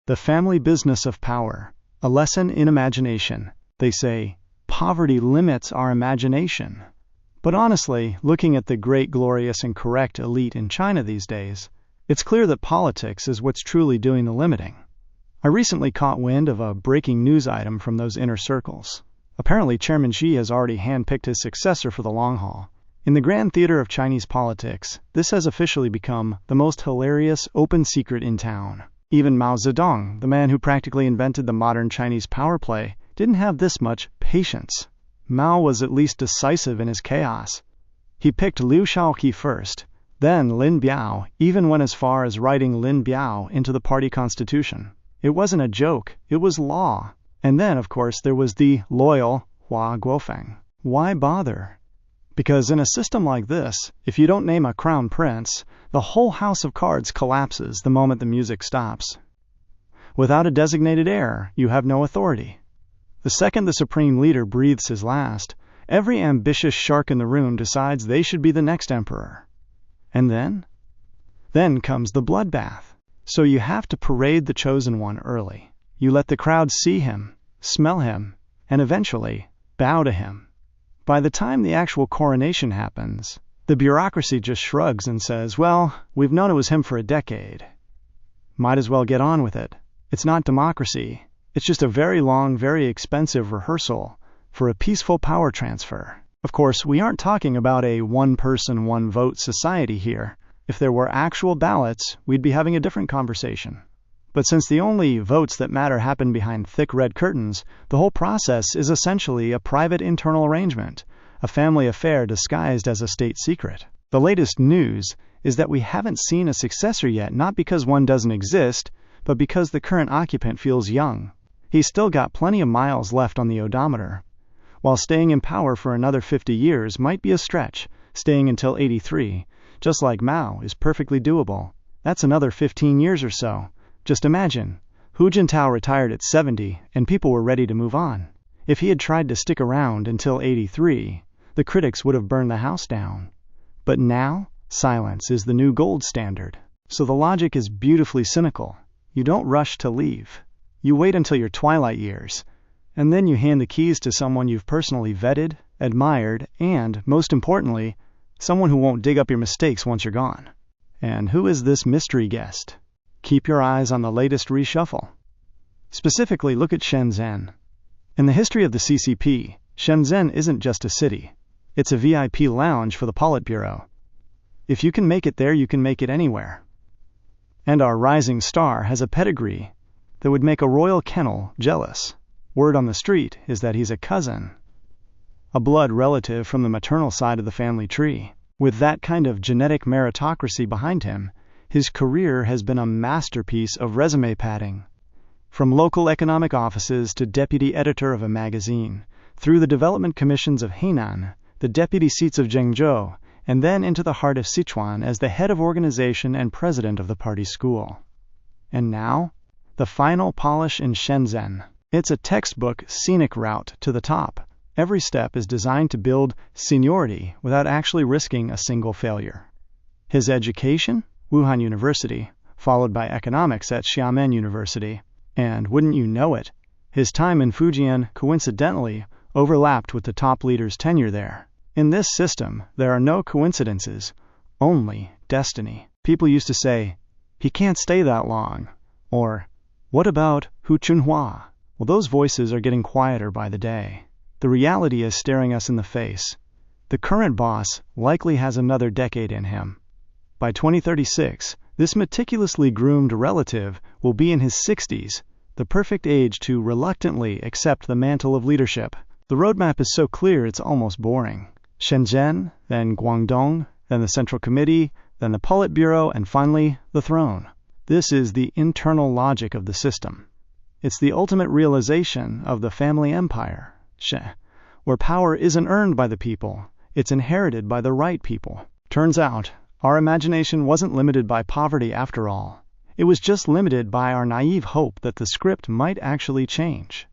The family business of power, a lesson in imagination. They say, poverty limits our imagination. But honestly, looking at the great, glorious, and correct elite in China these days, it's clear that politics is what's truly doing the limiting. I recently caught wind of a breaking news item from those inner circles. Apparently, Chairman Xi has already handpicked his successor for the long haul. In the grand theater of Chinese politics, this has officially become the most hilarious open secret in town. Even Mao Zedong, the man who practically invented the modern Chinese power play, didn't have this much patience. Mao was at least decisive in his chaos. He picked Liu Shaoqi first, then Lin Biao, even went as far as writing Lin Biao into the party constitution. It wasn't a joke, it was law. And then, of course, there was the loyal Hua Guofeng. Why bother? Because in a system like this, if you don't name a crown prince, the whole house of cards collapses the moment the music stops. Without a designated heir, you have no authority. The second the supreme leader breathes his last, every ambitious shark in the room decides they should be the next emperor. And then? Then comes the bloodbath. So you have to parade the chosen one early. You let the crowd see him, smell him, and eventually bow to him. By the time the actual coronation happens, the bureaucracy just shrugs and says, well, we've known it was him for a decade. Might as well get on with it. It's not democracy. It's just a very long, very expensive rehearsal for a peaceful power transfer. Of course, we aren't talking about a one-person, one-vote society here. If there were actual ballots, we'd be having a different conversation. But since the only votes that matter happen behind thick red curtains, the whole process is essentially a private internal arrangement, a family affair disguised as a state secret. The latest news is that we haven't seen a successor yet, not because one doesn't exist, but because the current occupant feels young. He's still got plenty of miles left on the odometer. While staying in power for another 50 years might be a stretch, staying until 83, just like Mao, is perfectly doable. That's another 15 years or so. Just imagine, Hu Jintao retired at 70 and people were ready to move on. If he had tried to stick around until 83, the critics would have burned the house down. But now, silence is the new gold standard. So the logic is beautifully cynical. You don't rush to leave. You wait until your twilight years, and then you hand the keys to someone you've personally vetted, admired, and, most importantly, someone who won't dig up your mistakes once you're gone. And who is this mystery guest? Keep your eyes on the latest reshuffle. Specifically, look at Shenzhen. In the history of the CCP, Shenzhen isn't just a city. It's a VIP lounge for the Politburo. If you can make it there, you can make it anywhere. And our rising star has a pedigree that would make a royal kennel jealous. Word on the street is that he's a cousin, a blood relative from the maternal side of the family tree. With that kind of genetic meritocracy behind him, his career has been a masterpiece of resume padding. From local economic offices to deputy editor of a magazine, through the development commissions of Hainan, the deputy seats of Zhengzhou, and then into the heart of Sichuan as the head of organization and president of the party school. And now, the final polish in Shenzhen. It's a textbook scenic route to the top. Every step is designed to build seniority without actually risking a single failure. His education? Wuhan University, followed by economics at Xiamen University. And wouldn't you know it, his time in Fujian coincidentally overlapped with the top leader's tenure there. In this system, there are no coincidences, only destiny. People used to say, he can't stay that long. Or, what about Hu Chunhua? Well, those voices are getting quieter by the day. The reality is staring us in the face. The current boss likely has another decade in him. By 2036, this meticulously groomed relative will be in his 60s, the perfect age to reluctantly accept the mantle of leadership. The roadmap is so clear it's almost boring. Shenzhen, then Guangdong, then the Central Committee, then the Politburo, and finally, the throne. This is the internal logic of the system. It's the ultimate realization of the family empire, where power isn't earned by the people, it's inherited by the right people. Turns out, our imagination wasn't limited by poverty after all. It was just limited by our naive hope that the script might actually change.